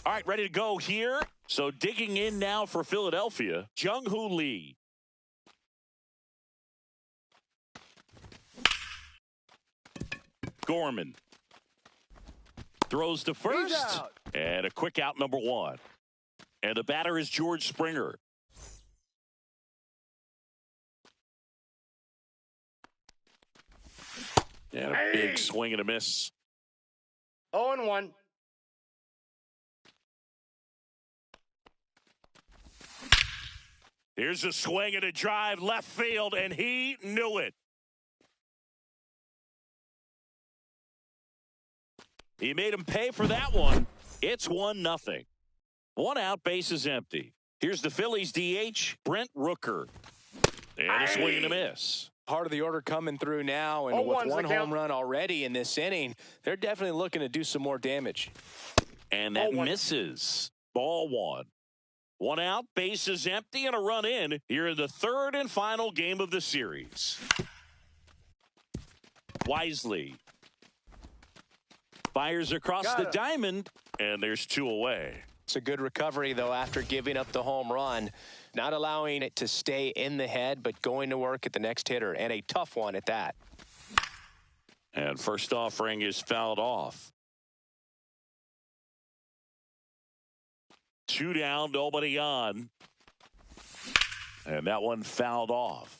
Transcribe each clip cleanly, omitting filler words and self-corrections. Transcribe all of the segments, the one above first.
All right, ready to go here. So digging in now for Philadelphia, Jung-Hoo Lee. Gorman throws to first, and a quick out, number one. And the batter is George Springer. And a big swing and a miss. 0-1. Here's a swing and a drive left field, and he knew it. He made him pay for that one. It's 1-0. One out, base is empty. Here's the Phillies DH, Brent Rooker. And a swing and a miss. Part of the order coming through now, and with one home run already in this inning, they're definitely looking to do some more damage. And that misses. Ball one. One out, base is empty, and a run in here in the third and final game of the series. Wisely fires across the diamond, and there's two away. It's a good recovery, though, after giving up the home run. Not allowing it to stay in the head, but going to work at the next hitter, and a tough one at that. And first offering is fouled off. Two down, nobody on. And that one fouled off.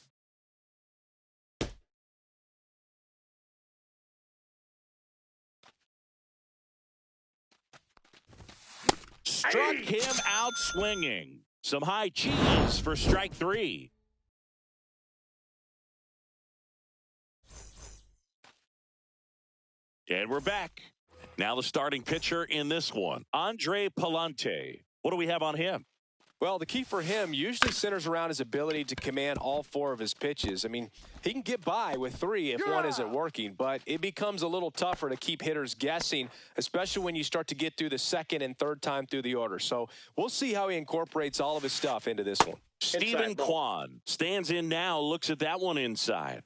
Struck him out swinging. Some high cheese for strike three. And we're back. Now the starting pitcher in this one, Andre Pallante. What do we have on him? Well, the key for him usually centers around his ability to command all four of his pitches. I mean, he can get by with three if one isn't working, but it becomes a little tougher to keep hitters guessing, especially when you start to get through the second and third time through the order. So we'll see how he incorporates all of his stuff into this one. Stephen Kwan stands in now, looks at that one inside.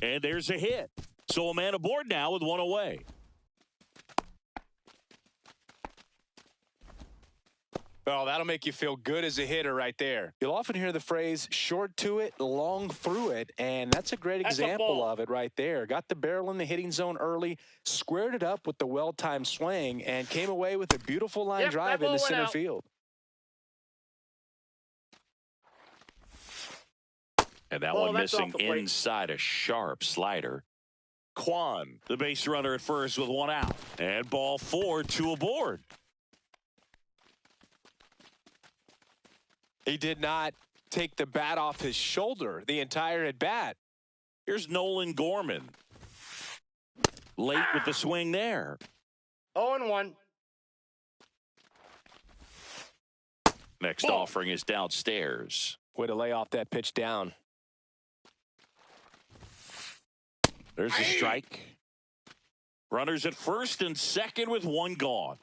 And there's a hit. So a man aboard now with one away. Well, that'll make you feel good as a hitter right there. You'll often hear the phrase short to it, long through it, and that's a great example of it right there. Got the barrel in the hitting zone early, squared it up with the well-timed swing, and came away with a beautiful line drive in the center field. And that one missing inside, a sharp slider. Kwan, the base runner at first with one out. And ball four, two aboard. He did not take the bat off his shoulder the entire at bat. Here's Nolan Gorman. Late with the swing there. 0-1. Next offering is downstairs. Way to lay off that pitch down. There's a strike. Runners at first and second with one gone.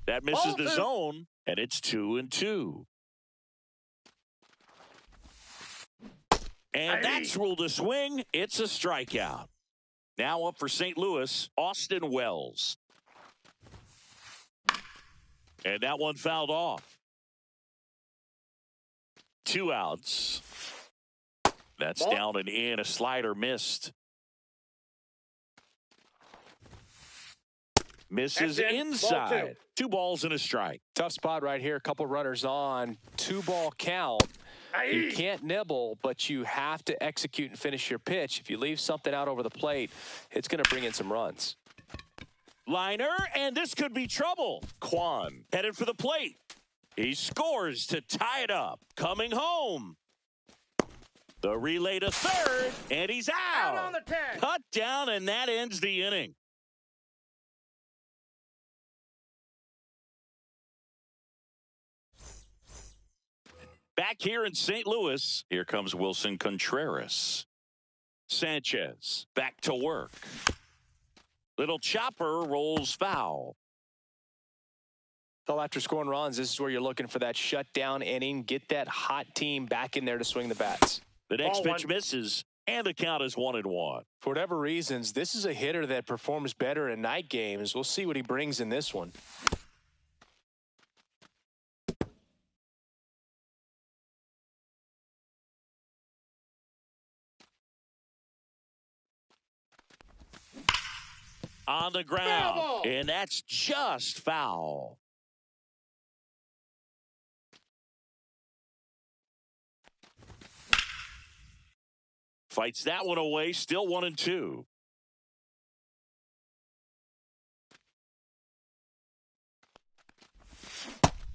That misses the zone, and it's 2-2. And that's ruled a swing. It's a strikeout. Now up for St. Louis, Austin Wells. And that one fouled off. Two outs. That's down and in. A slider missed. Misses inside. Two balls and a strike. Tough spot right here. A couple runners on. 2-ball count. You can't nibble, but you have to execute and finish your pitch. If you leave something out over the plate, it's going to bring in some runs. Liner, and this could be trouble. Kwan headed for the plate. He scores to tie it up. Coming home. The relay to third, and he's out. On the 10. Cut down, and that ends the inning. Back here in St. Louis, here comes Wilson Contreras. Sanchez back to work. Little chopper rolls foul. Well, after scoring runs, this is where you're looking for that shutdown inning. Get that hot team back in there to swing the bats. The next pitch misses, and the count is 1-1. For whatever reasons, this is a hitter that performs better in night games. We'll see what he brings in this one. On the ground, and that's just foul. Fights that one away, still 1-2.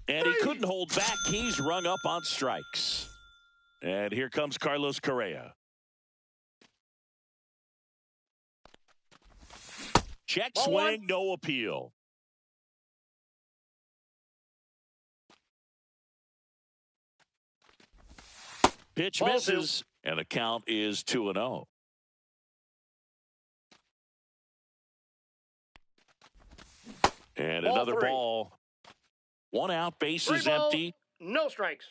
And he couldn't hold back. He's rung up on strikes. And here comes Carlos Correa. Check swing, no appeal. Pitch misses, and the count is 2-0. And another ball. One out, bases empty. No strikes.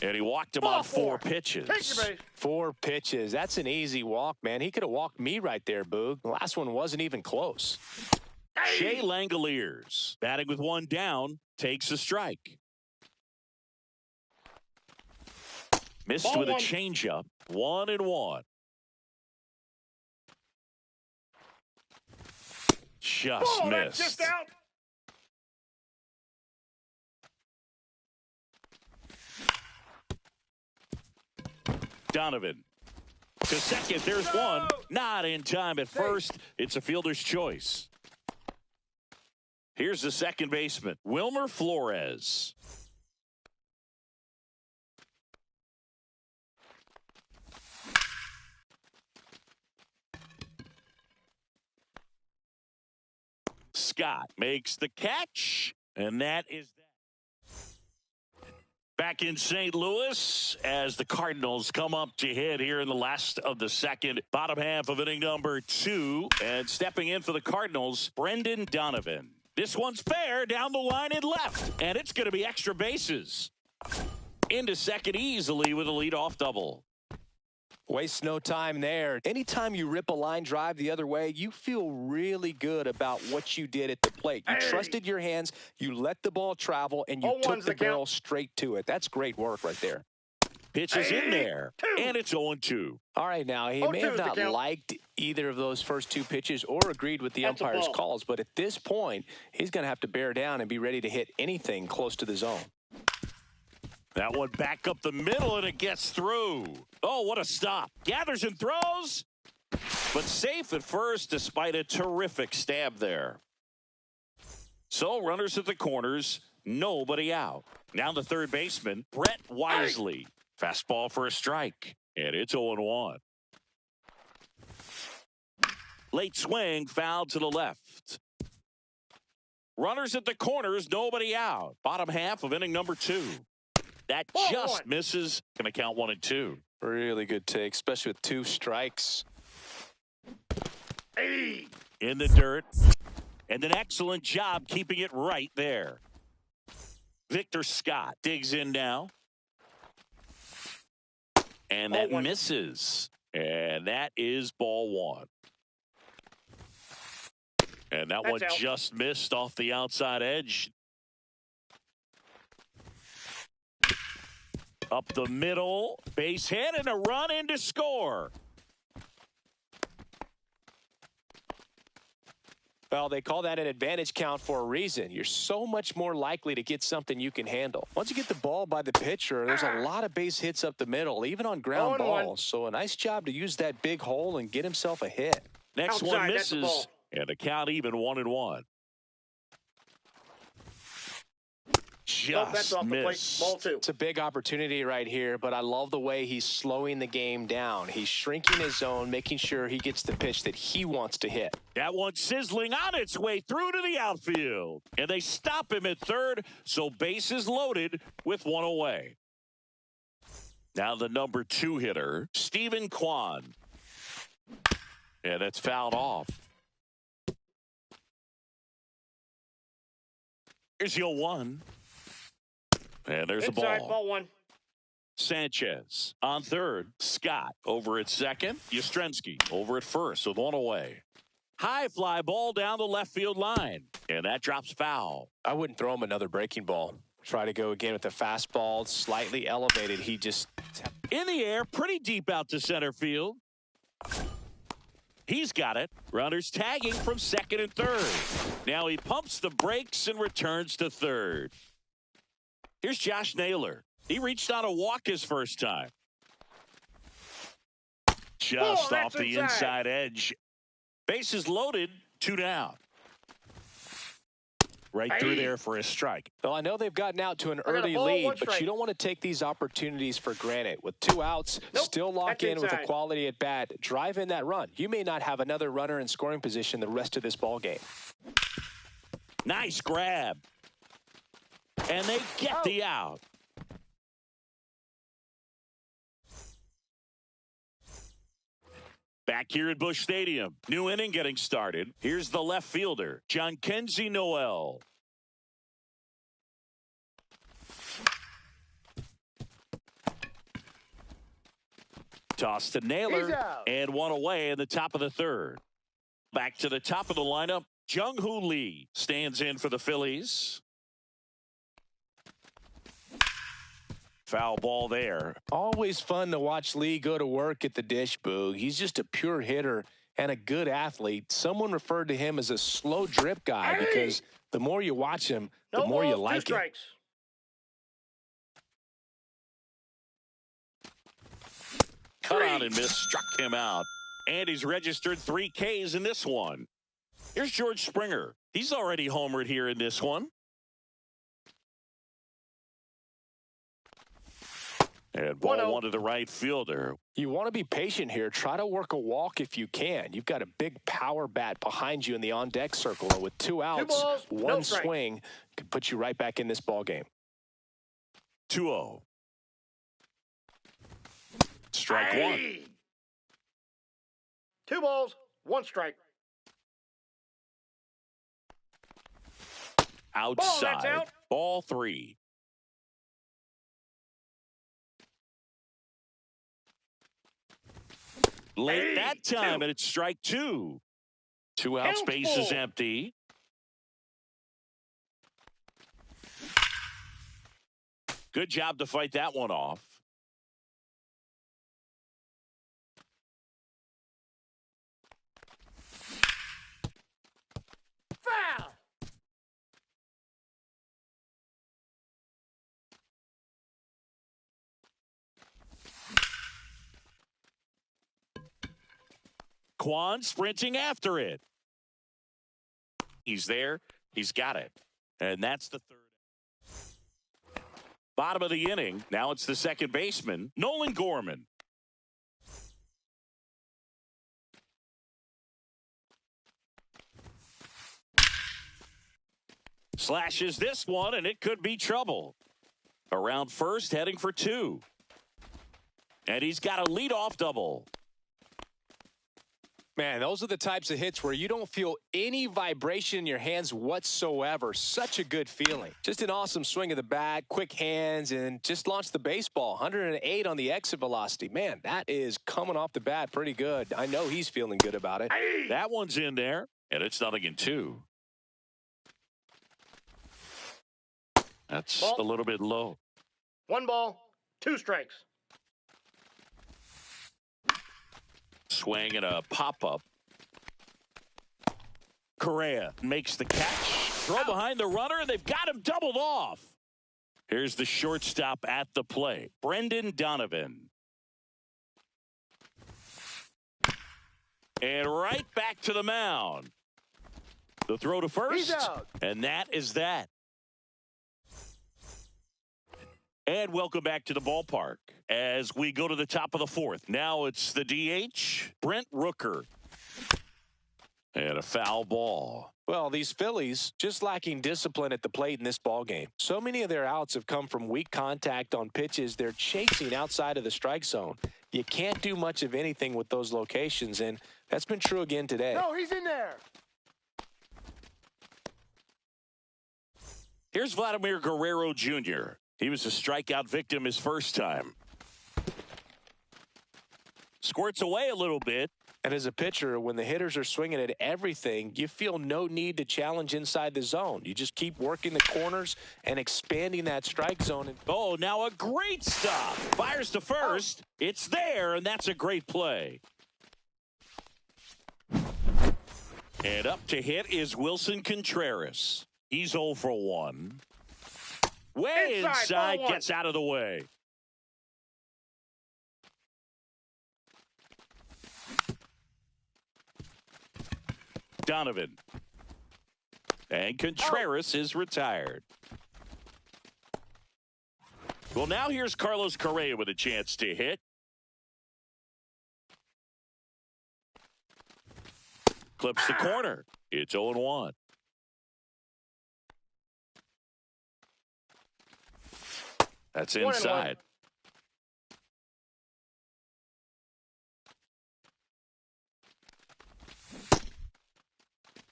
And he walked him on 4 pitches. Take your base. 4 pitches. That's an easy walk, man. He could have walked me right there, Boog. The last one wasn't even close. Shea Langoliers, batting with 1 down, takes a strike. Missed with a changeup. 1-1. Just missed. Just out. Donovan to second. There's one. Not in time at first. It's a fielder's choice. Here's the second baseman, Wilmer Flores. Scott makes the catch, and that is that. Back in St. Louis as the Cardinals come up to hit here in the last of the second, bottom half of inning number 2. And stepping in for the Cardinals, Brendan Donovan. This one's fair down the line and left, and it's going to be extra bases. Into second easily with a leadoff double. Waste no time there. Anytime you rip a line drive the other way, you feel really good about what you did at the plate. You trusted your hands, you let the ball travel, and you took the barrel straight to it. That's great work right there. Pitch is in there, and it's 0-2. All right, now, he may have not liked either of those first 2 pitches or agreed with the umpire's calls, but at this point, he's going to have to bear down and be ready to hit anything close to the zone. That one back up the middle, and it gets through. Oh, what a stop. Gathers and throws, but safe at first despite a terrific stab there. So runners at the corners, nobody out. Now the third baseman, Brett Wisely. Fastball for a strike, and it's 0-1. Late swing, foul to the left. Runners at the corners, nobody out. Bottom half of inning number 2. That just misses. Going to count 1-2. Really good take, especially with 2 strikes. In the dirt. And an excellent job keeping it right there. Victor Scott digs in now. And that misses. And that is ball 1. And that one just missed off the outside edge. Up the middle, base hit, and a run in to score. Well, they call that an advantage count for a reason. You're so much more likely to get something you can handle. Once you get the ball by the pitcher, there's a lot of base hits up the middle, even on ground balls. So a nice job to use that big hole and get himself a hit. Next one misses, and the count even 1-1. No, that's just off the plate. missed. Ball 2. It's a big opportunity right here, but I love the way he's slowing the game down. He's shrinking his zone, making sure he gets the pitch that he wants to hit. That one sizzling on its way through to the outfield. And they stop him at third, so bases loaded with one away. Now the number 2 hitter, Stephen Kwan. And it's fouled off. Here's your 1. And there's Inside, the ball. ball 1. Sanchez on third. Scott over at second. Yastrzemski over at first with one away. High fly ball down the left field line. And that drops foul. I wouldn't throw him another breaking ball. Try to go again with the fastball, slightly elevated. He just... In the air, pretty deep out to center field. He's got it. Runners tagging from second and third. Now he pumps the brakes and returns to third. Here's Josh Naylor. He reached on a walk his first time. Just off the inside edge. Bases loaded, 2 down. Right through there for a strike. Well, I know they've gotten out to an early ball, lead, one but strike. you don't want to take these opportunities for granted. With 2 outs, Nope, still lock that's in with a inside. quality at bat. Drive in that run. You may not have another runner in scoring position the rest of this ball game. Nice grab. And they get the out. Back here at Busch Stadium. New inning getting started. Here's the left fielder, Jhonkensy Noel. Toss to Naylor. And one away in the top of the third. Back to the top of the lineup. Jung-Hoo Lee stands in for the Phillies. Foul ball there. Always fun to watch Lee go to work at the dish, Boog. He's just a pure hitter and a good athlete. Someone referred to him as a slow drip guy because the more you watch him, the more you like him. Cut out and missed, struck him out. And he's registered 3 Ks in this one. Here's George Springer. He's already homered here in this one. And ball 1 to the right fielder. You want to be patient here. Try to work a walk if you can. You've got a big power bat behind you in the on-deck circle. And with 2 outs, balls, no one strike. swing could put you right back in this ball game. 2-0. Strike 1. 2 balls, 1 strike. Outside. that's out. Ball 3. Late that time, and it's strike 2. 2 outs, base is empty. Good job to fight that one off. Foul. Kwan sprinting after it. He's there. He's got it. And that's the third. Bottom of the inning. Now it's the second baseman, Nolan Gorman. Slashes this one, and it could be trouble. Around first, heading for 2. And he's got a leadoff double. Man, those are the types of hits where you don't feel any vibration in your hands whatsoever. Such a good feeling. Just an awesome swing of the bat, quick hands, and just launched the baseball. 108 on the exit velocity. Man, that is coming off the bat pretty good. I know he's feeling good about it. That one's in there, and it's 0-2. That's a little bit low. 1 ball, 2 strikes. Swing and a pop-up. Correa makes the catch. Throw behind the runner, and they've got him doubled off. Here's the shortstop at the plate, Brendan Donovan. And right back to the mound. The throw to first, He's out. and that is that. And welcome back to the ballpark as we go to the top of the fourth. Now it's the DH, Brent Rooker. And a foul ball. Well, these Phillies just lacking discipline at the plate in this ball game. So many of their outs have come from weak contact on pitches they're chasing outside of the strike zone. You can't do much of anything with those locations, and that's been true again today. No, he's in there. Here's Vladimir Guerrero Jr. He was a strikeout victim his first time. Squirts away a little bit. And as a pitcher, when the hitters are swinging at everything, you feel no need to challenge inside the zone. You just keep working the corners and expanding that strike zone. Oh, now a great stop. Fires to first. It's there, and that's a great play. And up to hit is Wilson Contreras. He's 0 for 1. Way inside, gets out of the way. Donovan. And Contreras is retired. Well, now here's Carlos Correa with a chance to hit. Clips the corner. It's 0-1. That's inside.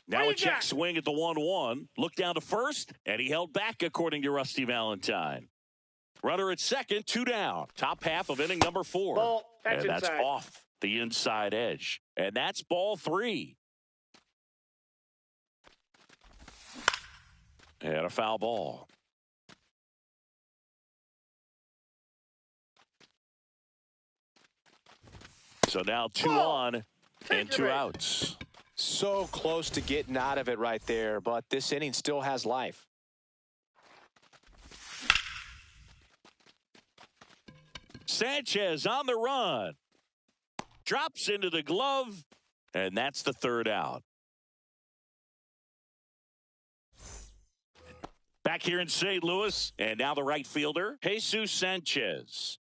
Now a check swing at the 1-1. Look down to first, and he held back, according to Rusty Valentine. Runner at second, 2 down. Top half of inning number 4. Ball, and that's off the inside edge. And that's ball 3. And a foul ball. So now 2 on and 2 outs. So close to getting out of it right there, but this inning still has life. Sanchez on the run. Drops into the glove, and that's the 3rd out. Back here in St. Louis, and now the right fielder, Jesus Sanchez.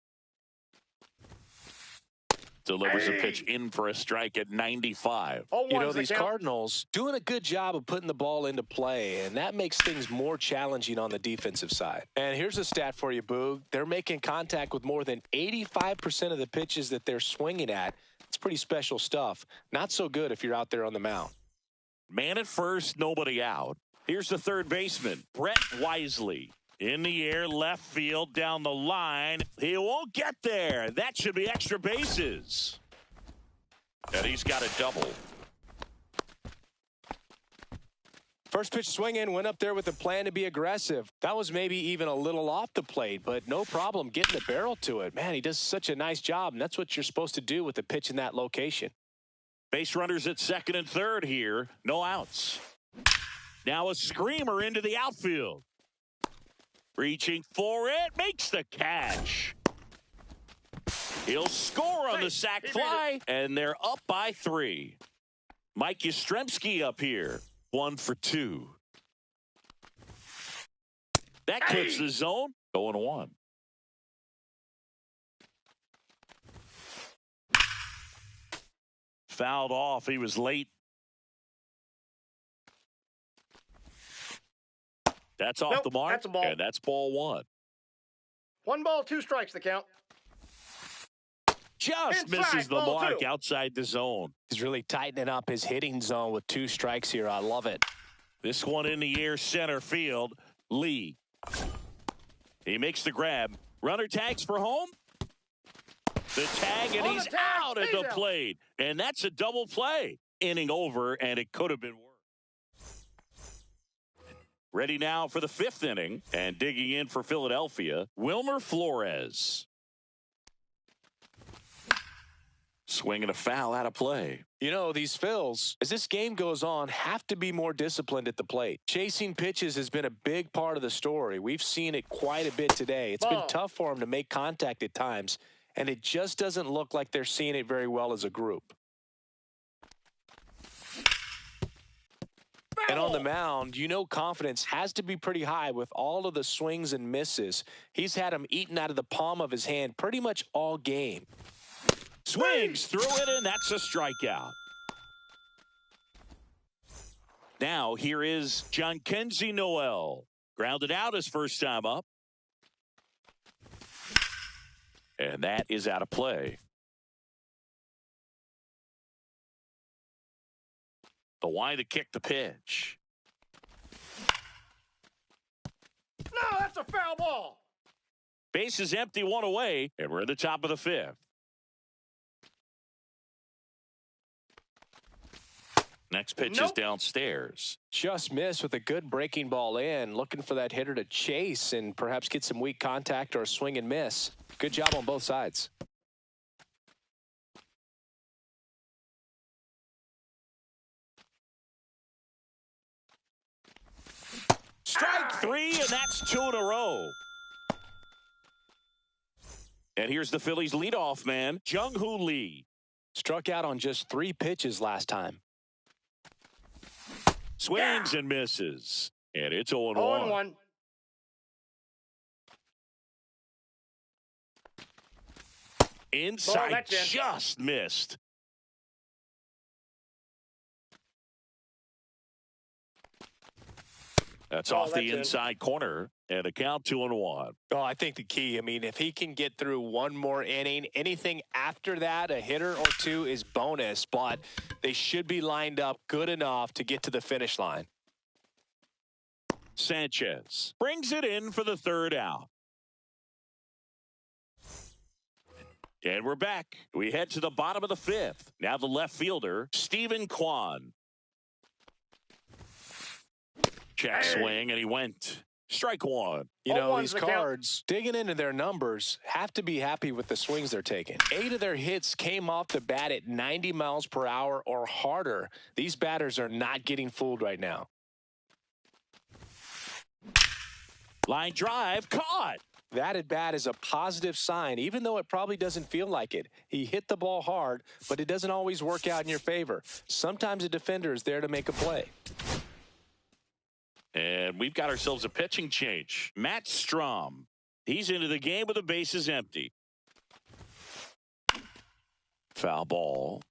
Delivers a pitch in for a strike at 95. You know, these Cardinals doing a good job of putting the ball into play, and that makes things more challenging on the defensive side. And here's a stat for you, Boog. They're making contact with more than 85% of the pitches that they're swinging at. It's pretty special stuff. Not so good if you're out there on the mound. Man at first, nobody out. Here's the third baseman, Brett Wisely. In the air, left field, down the line. He won't get there. That should be extra bases. And he's got a double. First pitch swing in, went up there with a plan to be aggressive. That was maybe even a little off the plate, but no problem getting the barrel to it. Man, he does such a nice job, and that's what you're supposed to do with a pitch in that location. Base runners at second and third here. No outs. Now a screamer into the outfield. Reaching for it, makes the catch. He'll score on the sac fly, and they're up by 3. Mike Yastrzemski up here, 1 for 2. That clips the zone, 0-1. Fouled off, he was late. That's off the mark, that's a ball. And that's ball 1. 1 ball, 2 strikes the count. Just Inside, misses the ball mark 2. outside the zone. He's really tightening up his hitting zone with 2 strikes here. I love it. This one in the air, center field. Lee. He makes the grab. Runner tags for home. The tag, and he's out at the plate. And that's a double play. Inning over, and it could have been worse. Ready now for the 5th inning, and digging in for Philadelphia, Wilmer Flores. Swinging a foul out of play. You know, these Phils, as this game goes on, have to be more disciplined at the plate. Chasing pitches has been a big part of the story. We've seen it quite a bit today. It's been tough for them to make contact at times, and it just doesn't look like they're seeing it very well as a group. And on the mound, you know confidence has to be pretty high with all of the swings and misses. He's had them eaten out of the palm of his hand pretty much all game. Swings through it, and that's a strikeout. Now here is Jhonkensy Noel. Grounded out his first time up. And that is out of play. The wind to kick the pitch. No, that's a foul ball. Base is empty, one away, and we're in the top of the fifth. Next pitch is downstairs. Just missed with a good breaking ball in. Looking for that hitter to chase and perhaps get some weak contact or a swing and miss. Good job on both sides. Strike three, and that's 2 in a row. And here's the Phillies' leadoff man, Jung-Hoo Lee. Struck out on just 3 pitches last time. Swings and misses. And it's 0-1. 0-1. Inside, just missed. That's off the inside corner, and a count 2-1. Oh, I think the key, I mean, if he can get through one more inning, anything after that, a hitter or two is bonus, but they should be lined up good enough to get to the finish line. Sanchez brings it in for the third out. And we're back. We head to the bottom of the fifth. Now the left fielder, Stephen Kwan. Check swing, and he went. Strike one. You know, these Cards, digging into their numbers, have to be happy with the swings they're taking. 8 of their hits came off the bat at 90 miles per hour or harder. These batters are not getting fooled right now. Line drive, caught. That at bat is a positive sign, even though it probably doesn't feel like it. He hit the ball hard, but it doesn't always work out in your favor. Sometimes a defender is there to make a play. And we've got ourselves a pitching change. Matt Strom. He's into the game with the bases empty. Foul ball.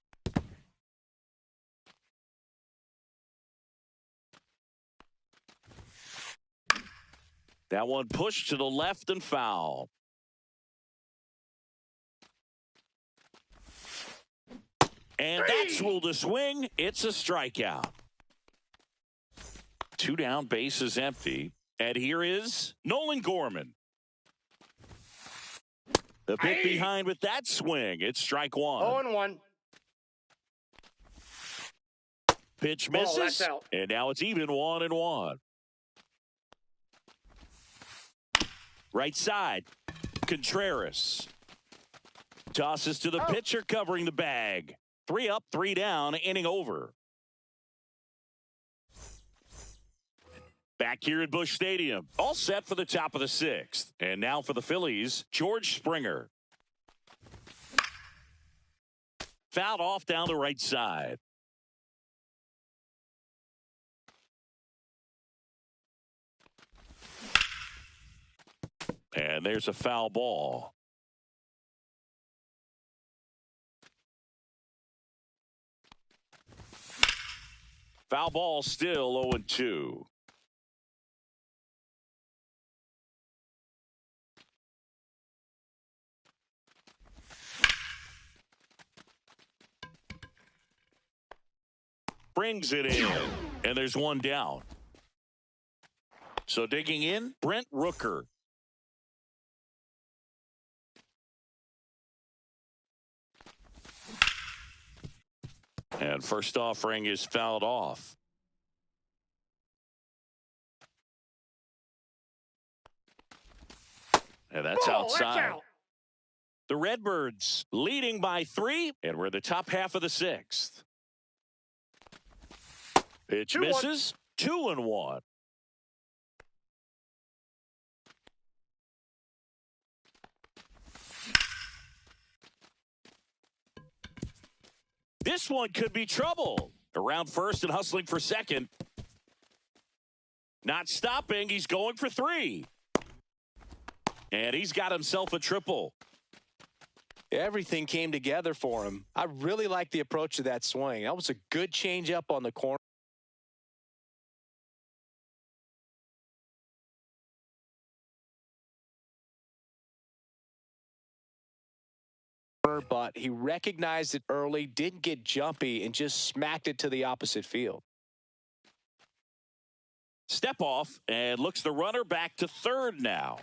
That one pushed to the left and foul. And that's ruled a swing. It's a strikeout. 2 down, bases empty. And here is Nolan Gorman. The bit behind with that swing. It's strike one. 0-1. Pitch misses. And now it's even 1-1. Right side. Contreras. Tosses to the pitcher covering the bag. 3 up, 3 down, inning over. Back here at Busch Stadium, all set for the top of the 6th. And now for the Phillies, George Springer. Fouled off down the right side. And there's a foul ball. Foul ball still 0-2. Brings it in, and there's one down. So digging in, Brent Rooker. And first offering is fouled off. And that's outside. That's out. The Redbirds leading by 3, and we're in the top half of the 6th. Pitch misses. 2-1. This one could be trouble. Around first and hustling for second. Not stopping. He's going for 3. And he's got himself a triple. Everything came together for him. I really like the approach to that swing. That was a good changeup on the corner. But he recognized it early, didn't get jumpy, and just smacked it to the opposite field. Step off and looks the runner back to third now.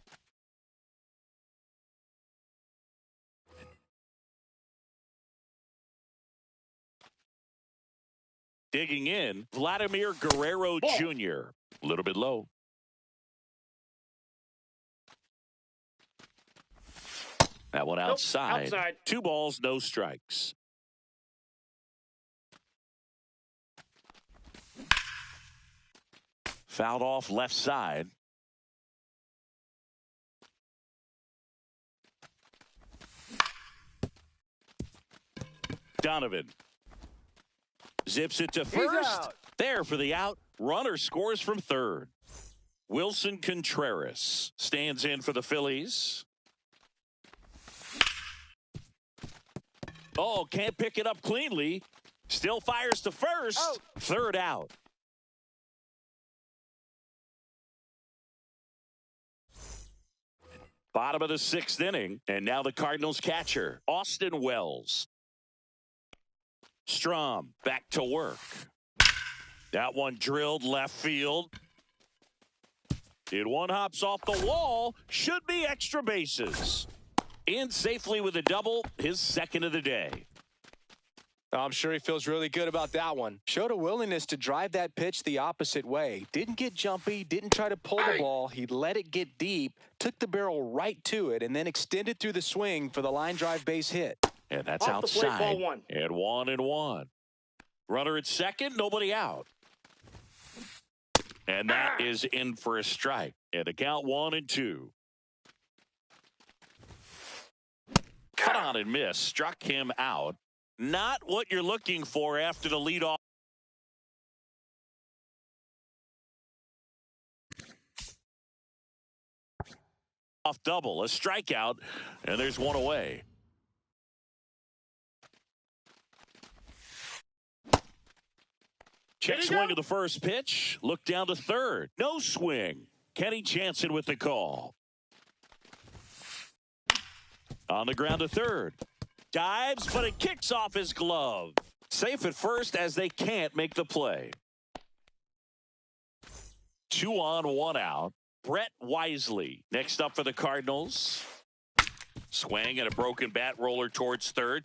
Digging in, Vladimir Guerrero Jr. A little bit low. That one outside. Outside. 2 balls, no strikes. Fouled off left side. Donovan zips it to first. There for the out. Runner scores from third. Wilson Contreras stands in for the Phillies. Oh, can't pick it up cleanly. Still fires to first. Out. Third out. Bottom of the 6th inning. And now the Cardinals catcher, Austin Wells. Strom back to work. That one drilled left field. One hops off the wall. Should be extra bases. In safely with a double, his second of the day. I'm sure he feels really good about that one. Showed a willingness to drive that pitch the opposite way. Didn't get jumpy, didn't try to pull the ball. He let it get deep, took the barrel right to it, and then extended through the swing for the line drive base hit. And that's Off the plate, outside. ball 1. And 1-1. Runner at second, nobody out. And that is in for a strike. And the count 1-2. Cut on and miss. Struck him out. Not what you're looking for after the leadoff. Off double. A strikeout. And there's one away. Check swing of the first pitch. Look down to third. No swing. Kenny Jansen with the call. On the ground to third. Dives, but it kicks off his glove. Safe at first as they can't make the play. 2 on, 1 out. Brett Wisely next up for the Cardinals. Swing and a broken bat roller towards third.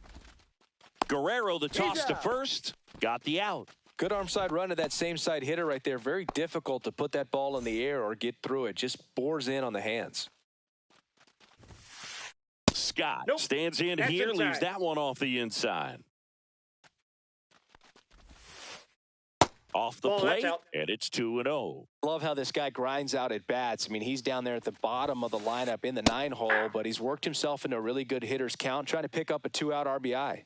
Guerrero, the toss to first. Got the out. Good arm side run to that same side hitter right there. Very difficult to put that ball in the air or get through it. Just bores in on the hands. Scott stands in here, leaves that one off the inside. Off the plate, and it's 2-0. Love how this guy grinds out at bats. I mean, he's down there at the bottom of the lineup in the 9-hole, but he's worked himself into a really good hitter's count, trying to pick up a 2-out RBI.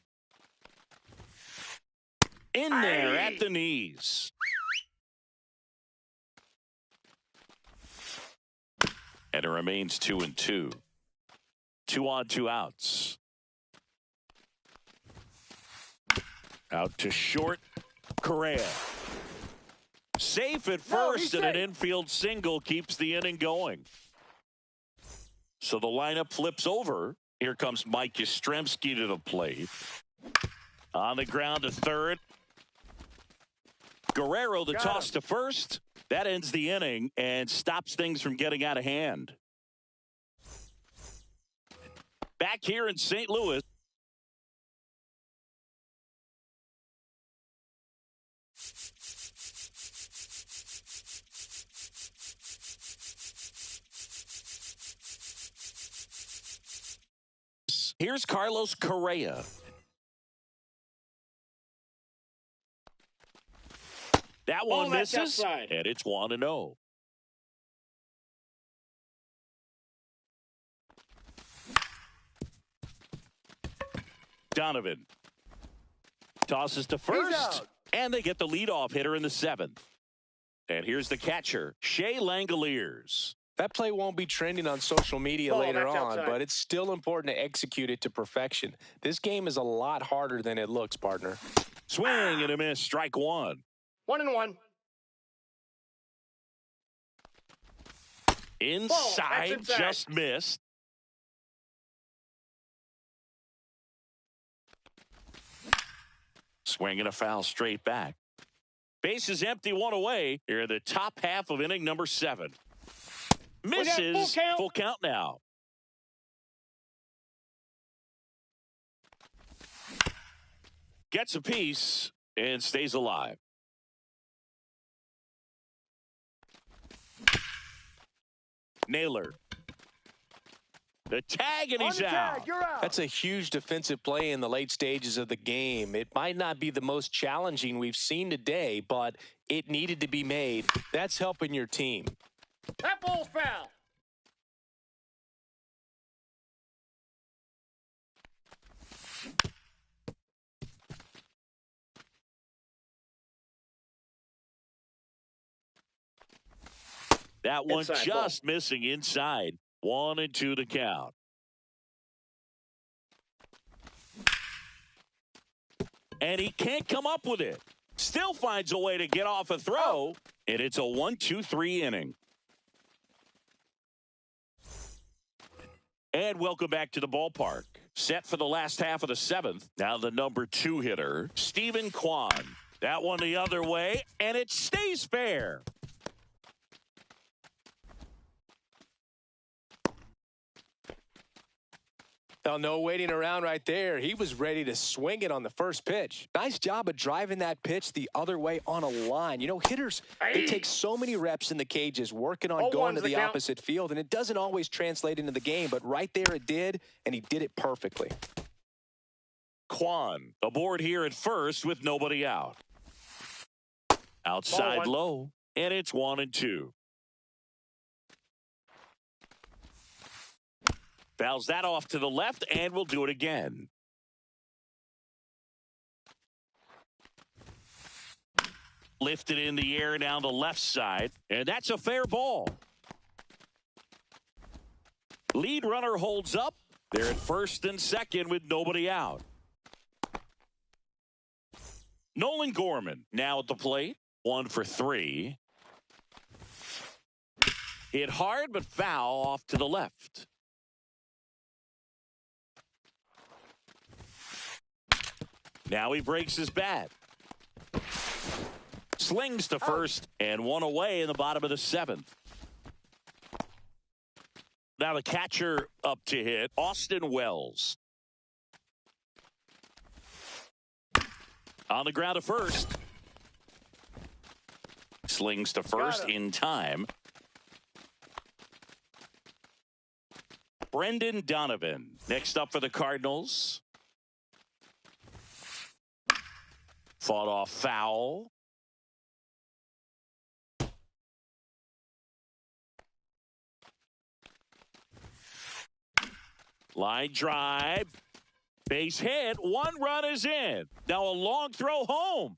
In there at the knees. And it remains 2-2. 2 on, 2 outs. Out to short. Correa. Safe at first, and an infield single keeps the inning going. So the lineup flips over. Here comes Mike Yastrzemski to the plate. On the ground to third. Guerrero, the toss to first. That ends the inning and stops things from getting out of hand. Back here in St. Louis. Here's Carlos Correa. That one misses, and it's 1-0. Donovan tosses to first, and they get the leadoff hitter in the 7th. And here's the catcher, Shea Langoliers. That play won't be trending on social media Ball, later that's on, outside. but it's still important to execute it to perfection. This game is a lot harder than it looks, partner. Swing and a miss, strike one. 1-1. Inside, inside. just missed. Swing and a foul straight back. Base is empty, one away. Here in the top half of inning number 7. Misses, full count now. Gets a piece and stays alive. Naylor. The tag, and he's out. You're out. That's a huge defensive play in the late stages of the game. It might not be the most challenging we've seen today, but it needed to be made. That's helping your team. That ball's foul. That one Inside just missing inside. 1-2 the count. And he can't come up with it. Still finds a way to get off a throw. And it's a 1-2-3 inning. And welcome back to the ballpark. Set for the last half of the 7th. Now the number 2 hitter, Steven Kwan. That one the other way, and it stays fair. Well, no waiting around right there. He was ready to swing it on the first pitch. Nice job of driving that pitch the other way on a line. You know, hitters, they take so many reps in the cages working on going to the opposite field, and it doesn't always translate into the game, but right there it did, and he did it perfectly. Kwan aboard here at first with nobody out. Outside low, and it's 1-2. Fouls that off to the left, and we'll do it again. Lifted in the air down the left side, and that's a fair ball. Lead runner holds up. They're at first and second with nobody out. Nolan Gorman now at the plate. 1 for 3. Hit hard, but foul off to the left. Now he breaks his bat. Slings to first, and one away in the bottom of the 7th. Now the catcher up to hit, Austin Wells. On the ground to first. Slings to first in time. Brendan Donovan next up for the Cardinals. Fought off foul. Line drive. Base hit. 1 run is in. Now a long throw home.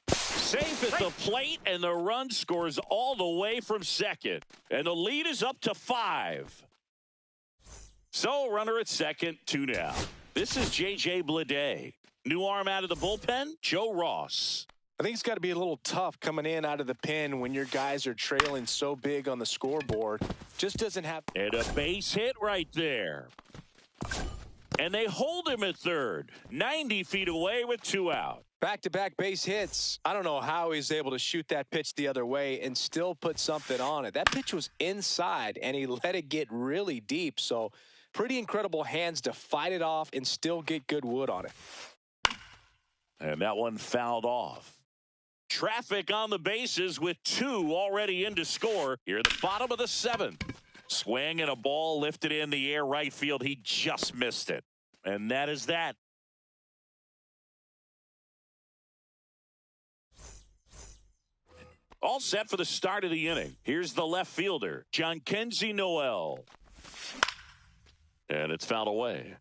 Safe at the plate, and the run scores all the way from second. And the lead is up to 5. So runner at second, 2 now. This is J.J. Bleday. New arm out of the bullpen, Joe Ross. I think it's got to be a little tough coming in out of the pen when your guys are trailing so big on the scoreboard. Just doesn't have. And a base hit right there. And they hold him at third. 90 feet away with 2 out. Back-to-back base hits. I don't know how he's able to shoot that pitch the other way and still put something on it. That pitch was inside, and he let it get really deep. So pretty incredible hands to fight it off and still get good wood on it. And that one fouled off. Traffic on the bases with 2 already in to score. Here at the bottom of the 7th. Swing and a ball lifted in the air right field. He just missed it. And that is that. All set for the start of the inning. Here's the left fielder, Jhonkensy Noel. And it's fouled away.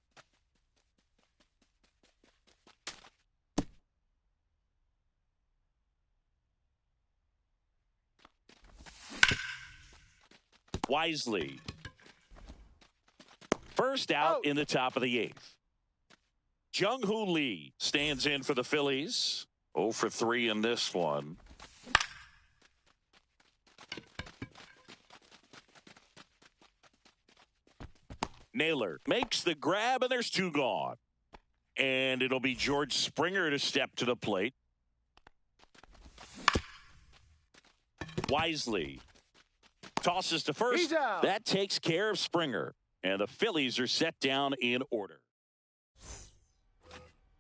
Wisely. First out in the top of the 8th. Jung-Hoo Lee stands in for the Phillies. 0 for 3 in this one. Naylor makes the grab, and there's 2 gone. And it'll be George Springer to step to the plate. Wisely tosses to first. That takes care of Springer. And the Phillies are set down in order.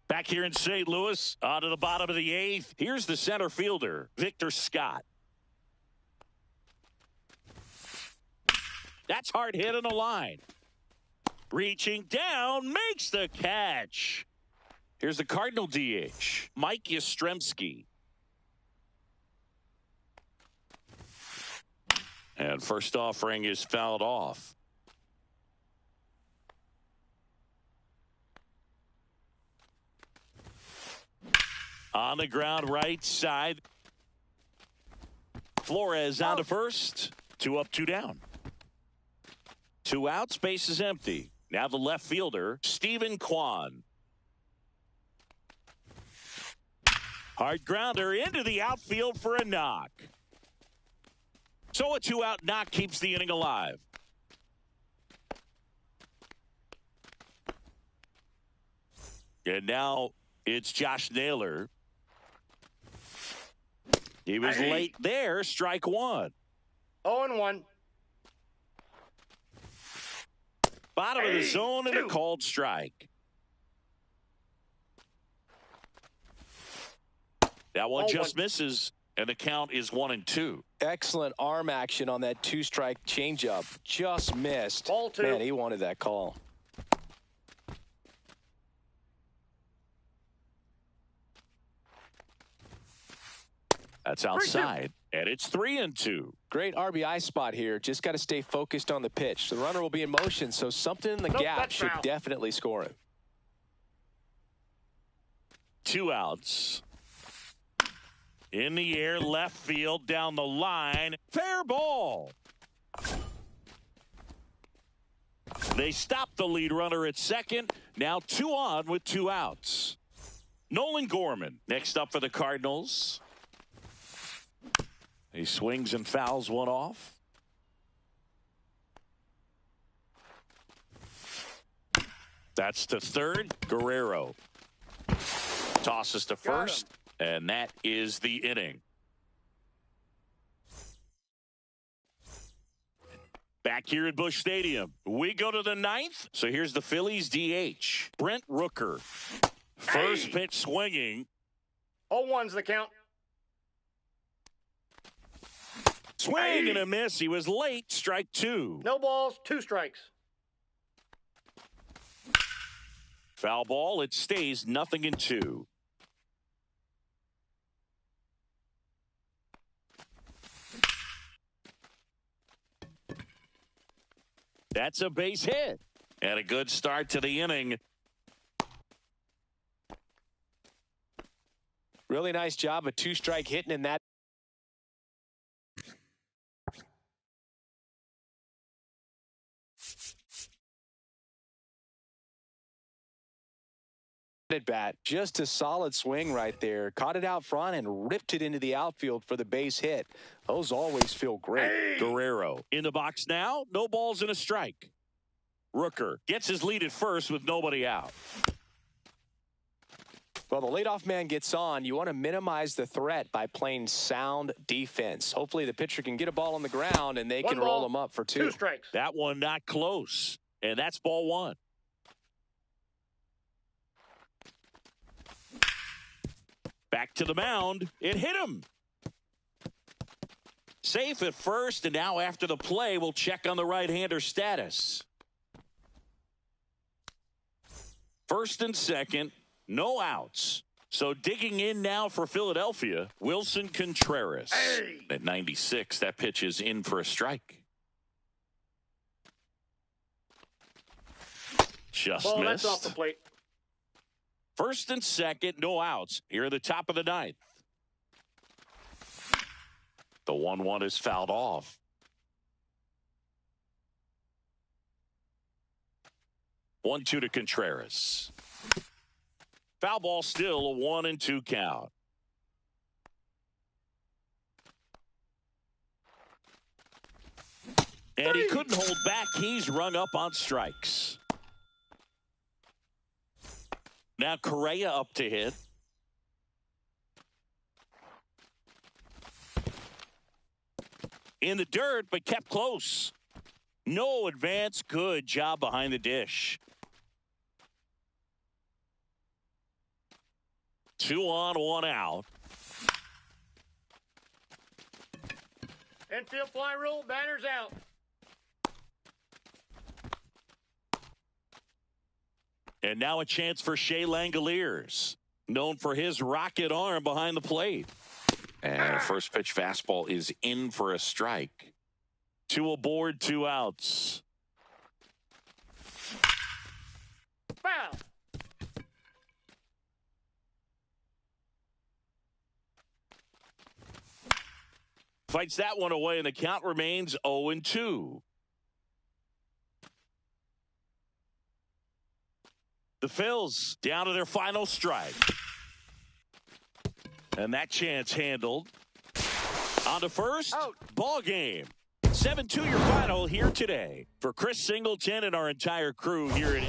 Back here in St. Louis, on to the bottom of the 8th. Here's the center fielder, Victor Scott. That's hard hit on the line. Reaching down, makes the catch. Here's the Cardinal DH, Mike Yastrzemski. And first offering is fouled off. On the ground, right side. Flores on to first. 2 up, 2 down. 2 outs, base is empty. Now the left fielder, Stephen Kwan. Hard grounder into the outfield for a knock. So a 2-out knock keeps the inning alive. And now it's Josh Naylor. He was late there, strike 1. 0-1. Bottom of the zone and a called strike. That one just misses, and the count is 1-2. Excellent arm action on that 2-strike changeup. Just missed. Ball 2. Man, he wanted that call. That's outside, and it's 3-2. Great RBI spot here. Just got to stay focused on the pitch. The runner will be in motion, so something in the gap should definitely score him. 2 outs. In the air, left field, down the line. Fair ball. They stop the lead runner at second. Now 2 on with 2 outs. Nolan Gorman next up for the Cardinals. He swings and fouls one off. That's to third. Guerrero tosses to first, and that is the inning. Back here at Busch Stadium, we go to the 9th. So here's the Phillies DH, Brent Rooker. First pitch swinging. 0-1's the count. Swing and a miss. He was late. Strike 2. No balls, 2 strikes. Foul ball. It stays 0-2. That's a base hit. And a good start to the inning. Really nice job of 2-strike hitting in that. At bat, just a solid swing right there. Caught it out front and ripped it into the outfield for the base hit. Those always feel great. Guerrero in the box now. No balls and a strike. Rooker gets his lead at first with nobody out. Well, the leadoff man gets on. You want to minimize the threat by playing sound defense. Hopefully the pitcher can get a ball on the ground and they can roll him up for 2. 2 strikes. That one not close. And that's ball 1. Back to the mound. It hit him. Safe at first, and now after the play, we'll check on the right-hander status. First and second, no outs. So digging in now for Philadelphia, Wilson Contreras. At 96, that pitch is in for a strike. Just Ball, missed. that's off the plate. First and second, no outs. Here at the top of the 9th. The 1-1 is fouled off. 1-2 to Contreras. Foul ball, still a 1-2 count. And he couldn't hold back. He's rung up on strikes. Now Correa up to hit. In the dirt, but kept close. No advance. Good job behind the dish. 2 on, 1 out. Infield fly rule, batter's out. And now a chance for Shea Langoliers, known for his rocket arm behind the plate. And a first pitch fastball is in for a strike. 2 aboard, 2 outs. Foul. Fights that one away, and the count remains 0-2. The Phils down to their final strike. And that chance handled. On to first. Out. Ball game. 7-2 your final here today. For Chris Singleton and our entire crew here at